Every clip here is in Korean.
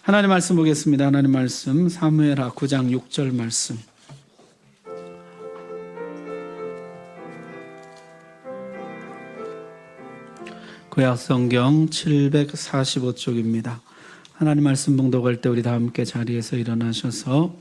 하나님 말씀 보겠습니다. 하나님 말씀 사무엘하 9장 6절 말씀. 구약 성경 745쪽입니다. 하나님 말씀 봉독할 때 우리 다 함께 자리에서 일어나셔서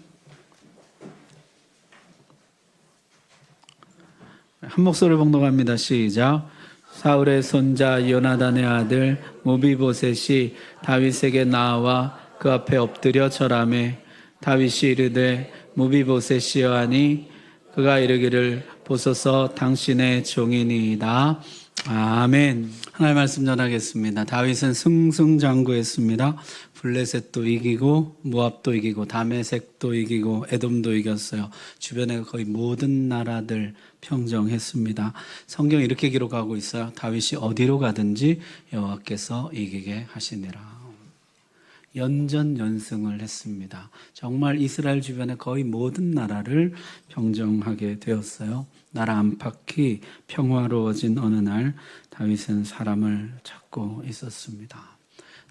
한 목소리를 봉독합니다. 시작. 사울의 손자 요나단의 아들 모비보셋이 다윗에게 나와 그 앞에 엎드려 절하매 다윗이 이르되 모비보셋이여 하니 그가 이르기를 보소서 당신의 종이니이다. 아멘. 하나님 말씀 전하겠습니다. 다윗은 승승장구했습니다. 블레셋도 이기고 모압도 이기고 다메섹도 이기고 에돔도 이겼어요. 주변에 거의 모든 나라들 평정했습니다. 성경이 이렇게 기록하고 있어요. 다윗이 어디로 가든지 여호와께서 이기게 하시니라. 연전연승을 했습니다. 정말 이스라엘 주변의 거의 모든 나라를 평정하게 되었어요. 나라 안팎이 평화로워진 어느 날 다윗은 사람을 찾고 있었습니다.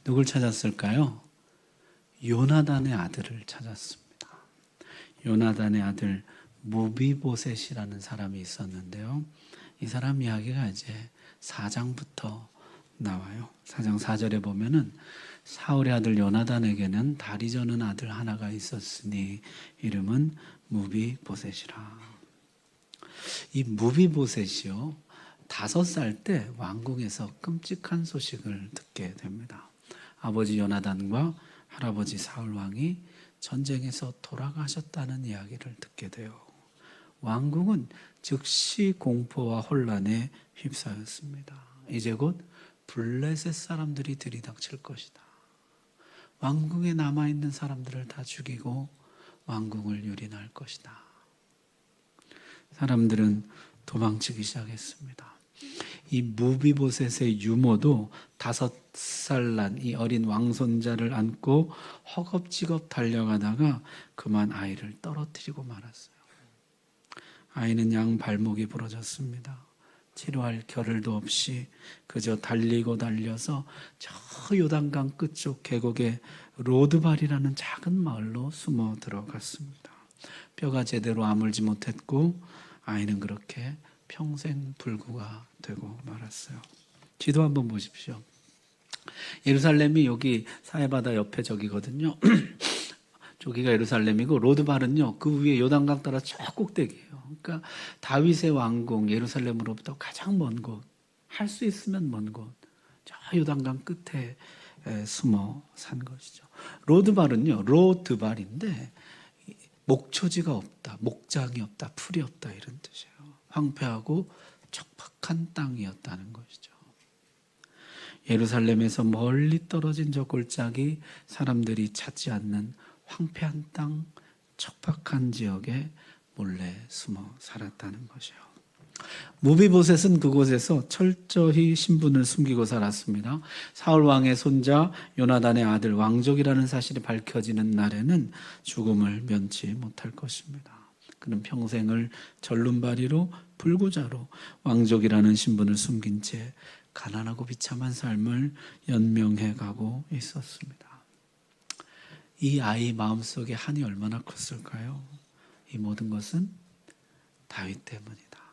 누굴 찾았을까요? 요나단의 아들을 찾았습니다. 요나단의 아들 모비보셋이라는 사람이 있었는데요. 이 사람 이야기가 이제 4장부터 나와요. 4장 4절에 보면은 사울의 아들 요나단에게는 다리 저는 아들 하나가 있었으니 이름은 무비보셋이라. 이 무비보셋이요, 5살 때 왕궁에서 끔찍한 소식을 듣게 됩니다. 아버지 요나단과 할아버지 사울 왕이 전쟁에서 돌아가셨다는 이야기를 듣게 돼요. 왕궁은 즉시 공포와 혼란에 휩싸였습니다. 이제 곧 블레셋 사람들이 들이닥칠 것이다. 왕궁에 남아있는 사람들을 다 죽이고 왕궁을 유린할 것이다. 사람들은 도망치기 시작했습니다. 이 무비보셋의 유모도 5살 난 이 어린 왕손자를 안고 허겁지겁 달려가다가 그만 아이를 떨어뜨리고 말았어요. 아이는 양 발목이 부러졌습니다. 치료할 겨를도 없이 그저 달리고 달려서 저 요단강 끝쪽 계곡의 로드발이라는 작은 마을로 숨어 들어갔습니다. 뼈가 제대로 아물지 못했고 아이는 그렇게 평생 불구가 되고 말았어요. 지도 한번 보십시오. 예루살렘이 여기 사해바다 옆에 저기거든요. 저기가 예루살렘이고 로드발은요 그 위에 요단강 따라 저 꼭대기예요. 그러니까 다윗의 왕궁 예루살렘으로부터 가장 먼 곳, 할 수 있으면 먼 곳, 저 요단강 끝에 숨어 산 것이죠. 로드발은요 로드발인데 목초지가 없다, 목장이 없다, 풀이 없다 이런 뜻이에요. 황폐하고 척박한 땅이었다는 것이죠. 예루살렘에서 멀리 떨어진 저 골짜기, 사람들이 찾지 않는 황폐한 땅, 척박한 지역에 몰래 숨어 살았다는 것이요. 무비보셋은 그곳에서 철저히 신분을 숨기고 살았습니다. 사울 왕의 손자 요나단의 아들 왕족이라는 사실이 밝혀지는 날에는 죽음을 면치 못할 것입니다. 그는 평생을 절름발이로 불구자로 왕족이라는 신분을 숨긴 채 가난하고 비참한 삶을 연명해 가고 있었습니다. 이 아이 마음속에 한이 얼마나 컸을까요? 이 모든 것은 다윗 때문이다.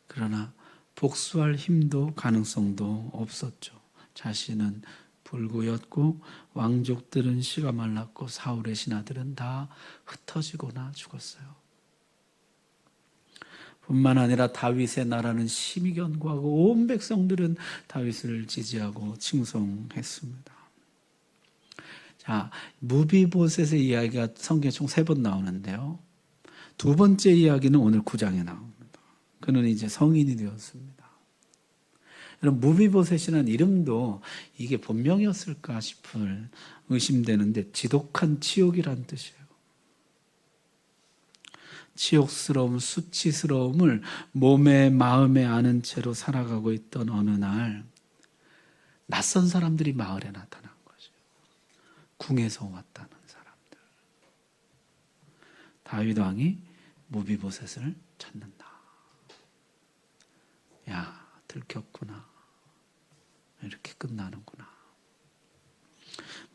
그러나 복수할 힘도 가능성도 없었죠. 자신은 불구였고 왕족들은 씨가 말랐고 사울의 신하들은 다 흩어지거나 죽었어요. 뿐만 아니라 다윗의 나라는 심히 견고하고 온 백성들은 다윗을 지지하고 칭송했습니다. 자, 무비보셋의 이야기가 성경에 총 3번 나오는데요. 2번째 이야기는 오늘 9장에 나옵니다. 그는 이제 성인이 되었습니다. 여러분, 무비보셋이라는 이름도 이게 본명이었을까 싶을 의심되는데 지독한 치욕이란 뜻이에요. 치욕스러움, 수치스러움을 몸에 마음에 아는 채로 살아가고 있던 어느 날 낯선 사람들이 마을에 나타난 거죠. 궁에서 왔다는 사람들. 다윗 왕이 무비보셋을 찾는다. 야, 들켰구나. 이렇게 끝나는구나.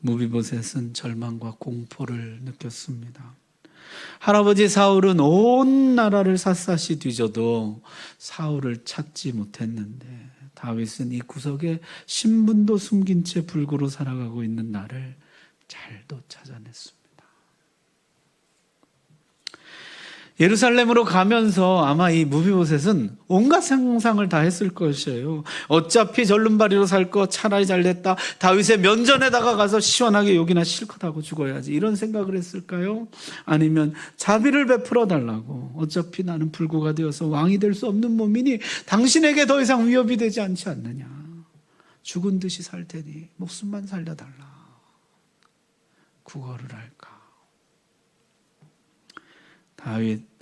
무비보셋은 절망과 공포를 느꼈습니다. 할아버지 사울은 온 나라를 샅샅이 뒤져도 사울을 찾지 못했는데 다윗은 이 구석에 신분도 숨긴 채 불구로 살아가고 있는 나를 잘도 찾아냈습니다. 예루살렘으로 가면서 아마 이 무비보셋은 온갖 상상을 다 했을 것이에요. 어차피 절름발이로 살 거 차라리 잘됐다. 다윗의 면전에다가 가서 시원하게 욕이나 실컷 하고 죽어야지. 이런 생각을 했을까요? 아니면 자비를 베풀어 달라고. 어차피 나는 불구가 되어서 왕이 될 수 없는 몸이니 당신에게 더 이상 위협이 되지 않지 않느냐. 죽은 듯이 살 테니 목숨만 살려달라. 구걸을 할까? 다윗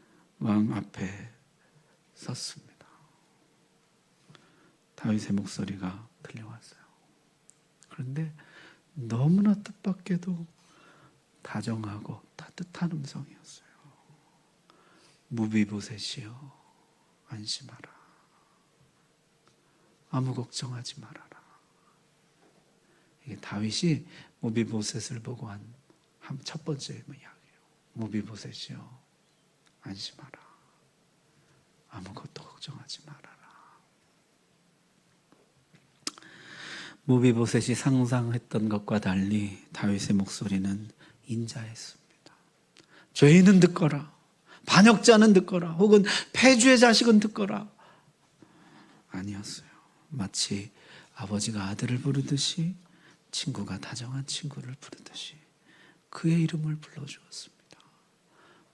왕 앞에 섰습니다. 다윗의 목소리가 들려왔어요. 그런데 너무나 뜻밖에도 다정하고 따뜻한 음성이었어요. 무비보셋이여, 안심하라. 아무 걱정하지 말아라. 이게 다윗이 무비보셋을 보고 한 첫 번째 이야기예요. 무비보셋이여, 안심하라. 아무것도 걱정하지 말아라. 무비보셋이 상상했던 것과 달리 다윗의 목소리는 인자했습니다. 죄인은 듣거라. 반역자는 듣거라. 혹은 패주의 자식은 듣거라. 아니었어요. 마치 아버지가 아들을 부르듯이, 친구가 다정한 친구를 부르듯이 그의 이름을 불러주었습니다.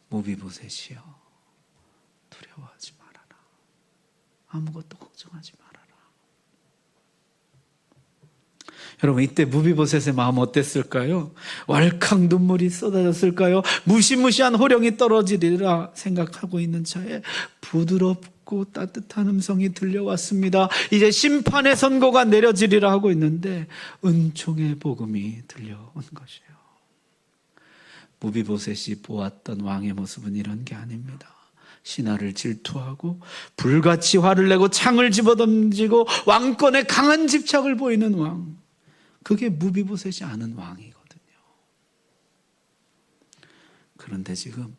무비보셋이여, 두려워하지 말아라. 아무것도 걱정하지 말아라. 여러분, 이때 무비보셋의 마음 어땠을까요? 왈칵 눈물이 쏟아졌을까요? 무시무시한 호령이 떨어지리라 생각하고 있는 차에 부드럽고 따뜻한 음성이 들려왔습니다. 이제 심판의 선고가 내려지리라 하고 있는데 은총의 복음이 들려온 것이에요. 무비보셋이 보았던 왕의 모습은 이런 게 아닙니다. 신하를 질투하고 불같이 화를 내고 창을 집어던지고 왕권에 강한 집착을 보이는 왕. 그게 무비보셋이 아는 왕이거든요. 그런데 지금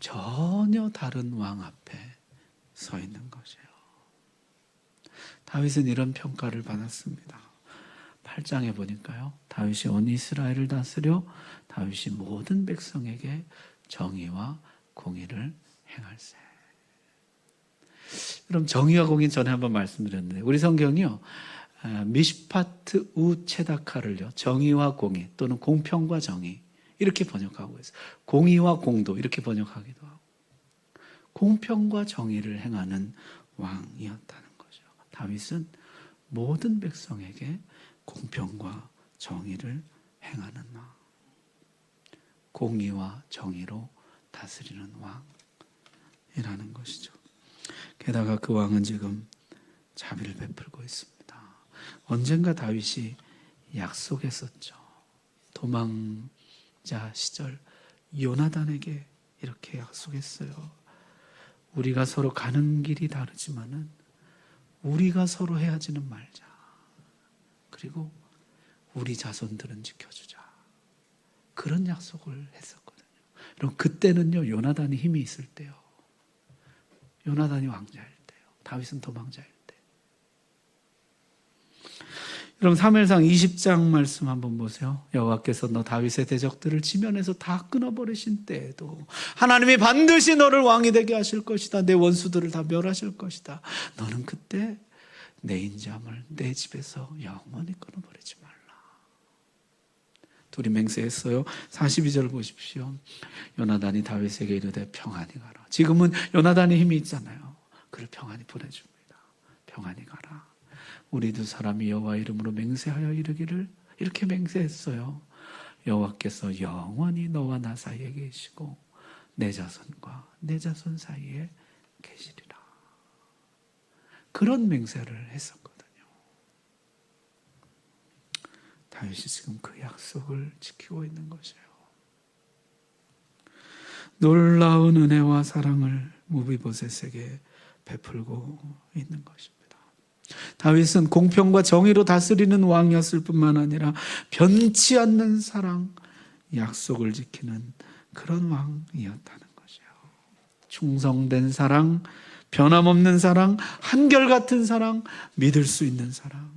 전혀 다른 왕 앞에 서 있는 것이에요. 다윗은 이런 평가를 받았습니다. 8장에 보니까요, 다윗이 온 이스라엘을 다스려 다윗이 모든 백성에게 정의와 공의를 행할세. 그럼 정의와 공의 전에 한번 말씀드렸는데 우리 성경이요, 미시파트 우 체다카를요, 정의와 공의 또는 공평과 정의 이렇게 번역하고 있어요. 공의와 공도 이렇게 번역하기도 하고, 공평과 정의를 행하는 왕이었다는 거죠. 다윗은 모든 백성에게 공평과 정의를 행하는 왕, 공의와 정의로 다스리는 왕이라는 것이죠. 게다가 그 왕은 지금 자비를 베풀고 있습니다. 언젠가 다윗이 약속했었죠. 도망자 시절 요나단에게 이렇게 약속했어요. 우리가 서로 가는 길이 다르지만은 우리가 서로 헤어지는 말자. 그리고 우리 자손들은 지켜주자. 그런 약속을 했었거든요. 여러분, 그때는요, 요나단이 힘이 있을 때요. 요나단이 왕자일 때요. 다윗은 도망자일 때. 여러분, 사무엘상 20장 말씀 한번 보세요. 여호와께서 너 다윗의 대적들을 지면에서 다 끊어버리신 때에도 하나님이 반드시 너를 왕이 되게 하실 것이다. 내 원수들을 다 멸하실 것이다. 너는 그때 내 인자함을 내 집에서 영원히 끊어버리지 말라. 둘이 맹세했어요. 42절 보십시오. 요나단이 다윗에게 이르되 평안히 가라. 지금은 요나단이 힘이 있잖아요. 그를 평안히 보내줍니다. 평안히 가라. 우리 두 사람이 여호와 이름으로 맹세하여 이르기를, 이렇게 맹세했어요. 여호와께서 영원히 너와 나 사이에 계시고 내 자손과 내 자손 사이에 계시리라. 그런 맹세를 했었거든요. 다윗이 지금 그 약속을 지키고 있는 것이에요. 놀라운 은혜와 사랑을 무비보셋에게 베풀고 있는 것입니다. 다윗은 공평과 정의로 다스리는 왕이었을 뿐만 아니라 변치 않는 사랑, 약속을 지키는 그런 왕이었다는 것이요. 충성된 사랑, 변함없는 사랑, 한결같은 사랑, 믿을 수 있는 사랑.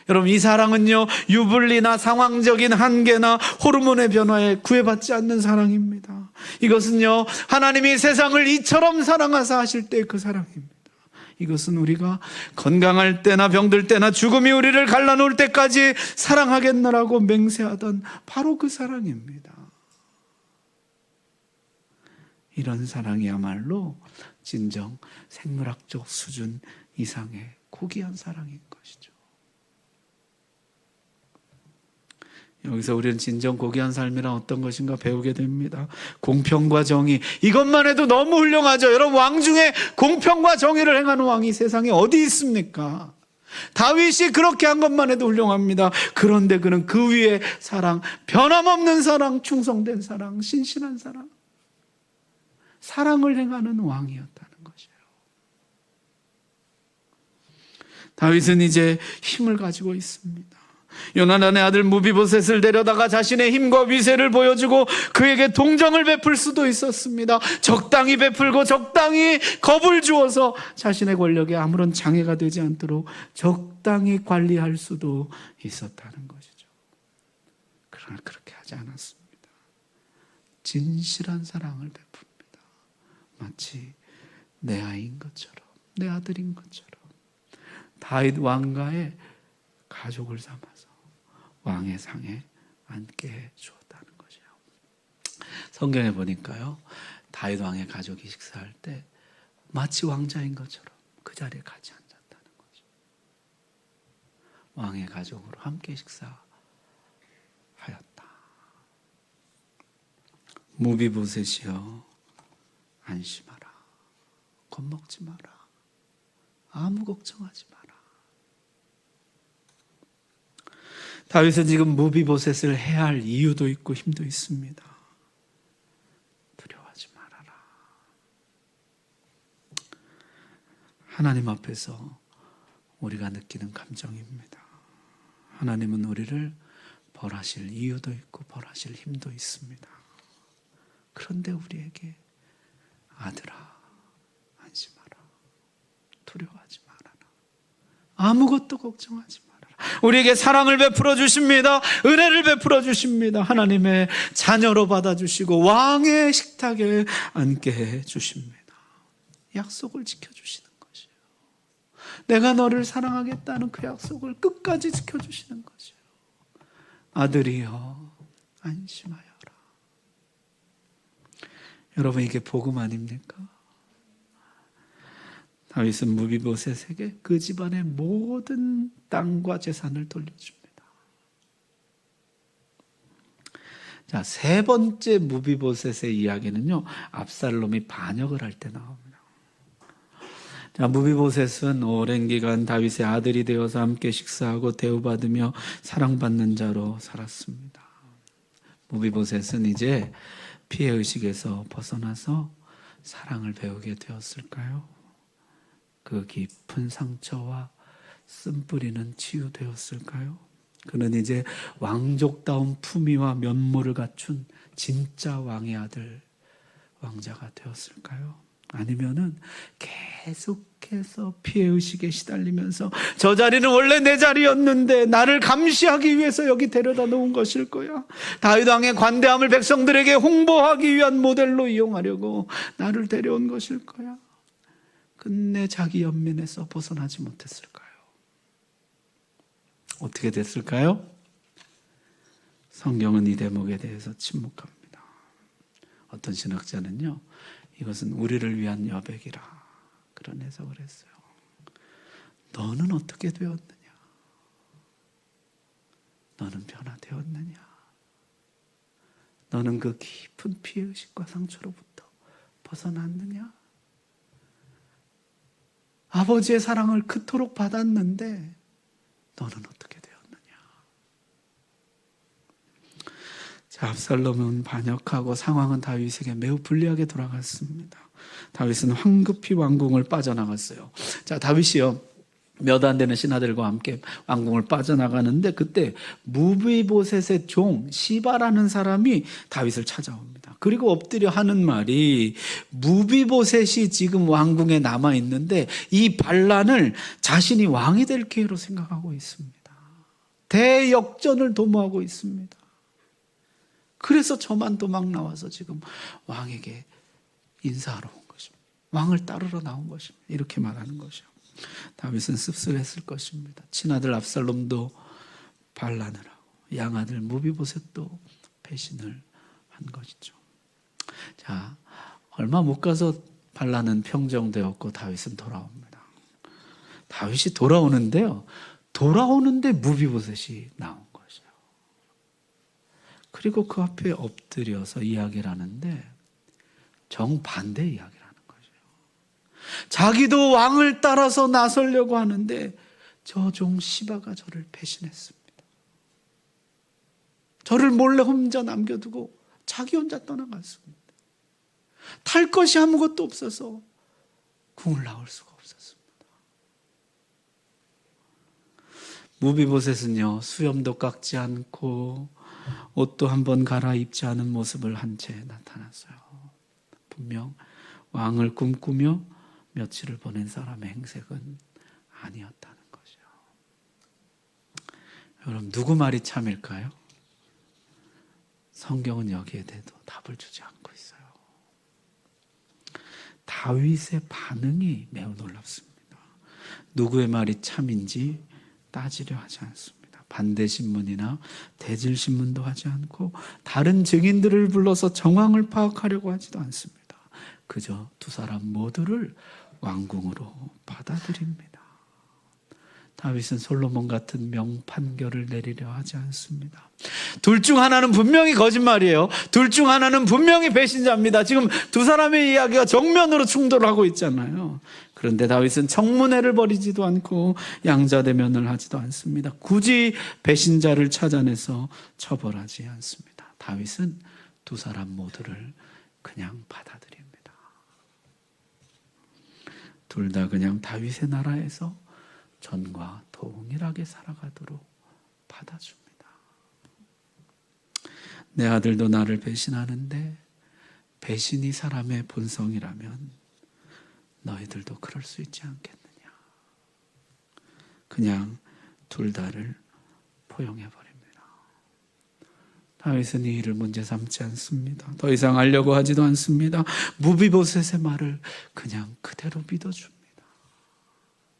여러분, 이 사랑은요, 유불리나 상황적인 한계나 호르몬의 변화에 구애받지 않는 사랑입니다. 이것은요, 하나님이 세상을 이처럼 사랑하사 하실 때 그 사랑입니다. 이것은 우리가 건강할 때나 병들 때나 죽음이 우리를 갈라놓을 때까지 사랑하겠노라고 맹세하던 바로 그 사랑입니다. 이런 사랑이야말로 진정 생물학적 수준 이상의 고귀한 사랑인 것이죠. 여기서 우리는 진정 고귀한 삶이란 어떤 것인가 배우게 됩니다. 공평과 정의, 이것만 해도 너무 훌륭하죠. 여러분, 왕 중에 공평과 정의를 행하는 왕이 세상에 어디 있습니까? 다윗이 그렇게 한 것만 해도 훌륭합니다. 그런데 그는 그 위에 사랑, 변함없는 사랑, 충성된 사랑, 신실한 사랑, 사랑을 행하는 왕이었다는 것이에요. 다윗은 이제 힘을 가지고 있습니다. 요나단의 아들 무비보셋을 데려다가 자신의 힘과 위세를 보여주고 그에게 동정을 베풀 수도 있었습니다. 적당히 베풀고 적당히 겁을 주어서 자신의 권력에 아무런 장애가 되지 않도록 적당히 관리할 수도 있었다는 것이죠. 그러나 그렇게 하지 않았습니다. 진실한 사랑을 베풉니다. 마치 내 아이인 것처럼, 내 아들인 것처럼 다윗 왕가의 가족을 삼아서 왕의 상에 앉게 해 주었다는 것이에요. 성경에 보니까요, 다윗 왕의 가족이 식사할 때 마치 왕자인 것처럼 그 자리에 같이 앉았다는 거죠. 왕의 가족으로 함께 식사하였다. 무비보셋이여, 안심하라. 겁먹지 마라. 아무 걱정하지 마라. 다윗은 지금 무비보셋을 해야 할 이유도 있고 힘도 있습니다. 두려워하지 말아라. 하나님 앞에서 우리가 느끼는 감정입니다. 하나님은 우리를 벌하실 이유도 있고 벌하실 힘도 있습니다. 그런데 우리에게 아들아, 안심하라. 두려워하지 말아라. 아무것도 걱정하지 마라. 우리에게 사랑을 베풀어 주십니다. 은혜를 베풀어 주십니다. 하나님의 자녀로 받아주시고 왕의 식탁에 앉게 해 주십니다. 약속을 지켜주시는 것이에요. 내가 너를 사랑하겠다는 그 약속을 끝까지 지켜주시는 것이에요. 아들이여, 안심하여라. 여러분, 이게 복음 아닙니까? 다윗은 무비보셋에게 그 집안의 모든 땅과 재산을 돌려줍니다. 자, 세 번째 무비보셋의 이야기는요, 압살롬이 반역을 할 때 나옵니다. 자, 무비보셋은 오랜 기간 다윗의 아들이 되어서 함께 식사하고 대우받으며 사랑받는 자로 살았습니다. 무비보셋은 이제 피해의식에서 벗어나서 사랑을 배우게 되었을까요? 그 깊은 상처와 쓴뿌리는 치유되었을까요? 그는 이제 왕족다운 품위와 면모를 갖춘 진짜 왕의 아들, 왕자가 되었을까요? 아니면은 계속해서 피해의식에 시달리면서 저 자리는 원래 내 자리였는데 나를 감시하기 위해서 여기 데려다 놓은 것일 거야. 다윗 왕의 관대함을 백성들에게 홍보하기 위한 모델로 이용하려고 나를 데려온 것일 거야. 끝내 자기 연민에서 벗어나지 못했을까요? 어떻게 됐을까요? 성경은 이 대목에 대해서 침묵합니다. 어떤 신학자는요, 이것은 우리를 위한 여백이라 그런 해석을 했어요. 너는 어떻게 되었느냐? 너는 변화되었느냐? 너는 그 깊은 피해의식과 상처로부터 벗어났느냐? 아버지의 사랑을 그토록 받았는데 너는 어떻게 되었느냐? 자, 압살롬은 반역하고 상황은 다윗에게 매우 불리하게 돌아갔습니다. 다윗은 황급히 왕궁을 빠져나갔어요. 자, 다윗이요, 몇 안 되는 신하들과 함께 왕궁을 빠져나가는데 그때 무비보셋의 종 시바라는 사람이 다윗을 찾아옵니다. 그리고 엎드려 하는 말이 무비보셋이 지금 왕궁에 남아 있는데 이 반란을 자신이 왕이 될 기회로 생각하고 있습니다. 대역전을 도모하고 있습니다. 그래서 저만 도망 나와서 지금 왕에게 인사하러 온 것입니다. 왕을 따르러 나온 것입니다. 이렇게 말하는 것이요. 다윗은 씁쓸했을 것입니다. 친아들 압살롬도 반란을 하고 양아들 무비보셋도 배신을 한 것이죠. 자, 얼마 못 가서 반란은 평정되었고 다윗은 돌아옵니다. 다윗이 돌아오는데요. 돌아오는데 무비보셋이 나온 것이에요. 그리고 그 앞에 엎드려서 이야기를 하는데 정반대 이야기를 하는 거죠. 자기도 왕을 따라서 나서려고 하는데 저 종 시바가 저를 배신했습니다. 저를 몰래 혼자 남겨두고 자기 혼자 떠나갔습니다. 탈 것이 아무것도 없어서 궁을 나올 수가 없었습니다. 무비보셋은요, 수염도 깎지 않고 옷도 한번 갈아입지 않은 모습을 한 채 나타났어요. 분명 왕을 꿈꾸며 며칠을 보낸 사람의 행색은 아니었다는 것이요. 여러분, 누구 말이 참일까요? 성경은 여기에 대해서 답을 주지 않고 있어요. 다윗의 반응이 매우 놀랍습니다. 누구의 말이 참인지 따지려 하지 않습니다. 반대신문이나 대질신문도 하지 않고 다른 증인들을 불러서 정황을 파악하려고 하지도 않습니다. 그저 두 사람 모두를 왕궁으로 받아들입니다. 다윗은 솔로몬 같은 명판결을 내리려 하지 않습니다. 둘 중 하나는 분명히 거짓말이에요. 둘 중 하나는 분명히 배신자입니다. 지금 두 사람의 이야기가 정면으로 충돌하고 있잖아요. 그런데 다윗은 청문회를 벌이지도 않고 양자대면을 하지도 않습니다. 굳이 배신자를 찾아내서 처벌하지 않습니다. 다윗은 두 사람 모두를 그냥 받아들입니다. 둘 다 그냥 다윗의 나라에서 전과 동일하게 살아가도록 받아줍니다. 내 아들도 나를 배신하는데 배신이 사람의 본성이라면 너희들도 그럴 수 있지 않겠느냐. 그냥 둘 다를 포용해버립니다. 다윗은 이 일을 문제 삼지 않습니다. 더 이상 알려고 하지도 않습니다. 무비보셋의 말을 그냥 그대로 믿어줍니다.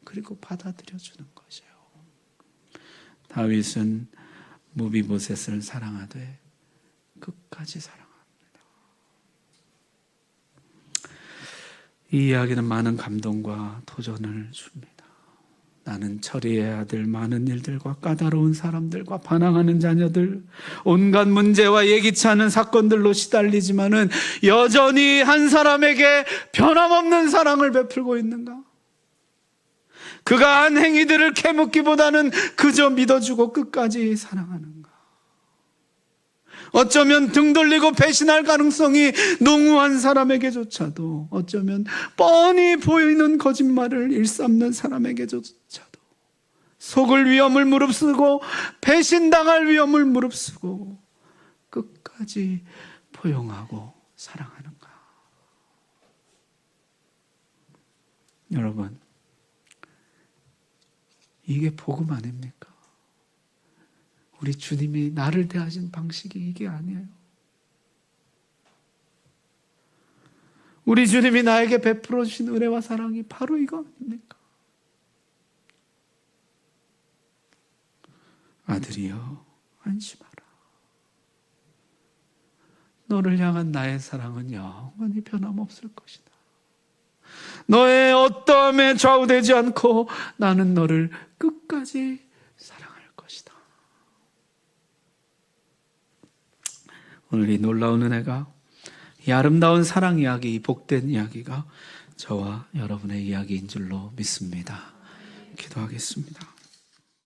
그리고 받아들여주는 것이에요. 다윗은 무비보셋을 사랑하되 끝까지 사랑합니다. 이 이야기는 많은 감동과 도전을 줍니다. 나는 처리해야 될 많은 일들과 까다로운 사람들과 반항하는 자녀들, 온갖 문제와 예기치 않은 사건들로 시달리지만은 여전히 한 사람에게 변함없는 사랑을 베풀고 있는가? 그가 한 행위들을 캐묻기보다는 그저 믿어주고 끝까지 사랑하는가? 어쩌면 등 돌리고 배신할 가능성이 농후한 사람에게조차도, 어쩌면 뻔히 보이는 거짓말을 일삼는 사람에게조차도 속을 위험을 무릅쓰고 배신당할 위험을 무릅쓰고 끝까지 포용하고 사랑하는가? 여러분, 이게 복음 아닙니까? 우리 주님이 나를 대하신 방식이 이게 아니에요. 우리 주님이 나에게 베풀어 주신 은혜와 사랑이 바로 이거 아닙니까? 아들이여, 안심하라. 너를 향한 나의 사랑은 영원히 변함없을 것이다. 너의 어떠함에 좌우되지 않고 나는 너를 끝까지 사랑할 것이다. 오늘 이 놀라운 은혜가, 이 아름다운 사랑 이야기, 이 복된 이야기가 저와 여러분의 이야기인 줄로 믿습니다. 기도하겠습니다.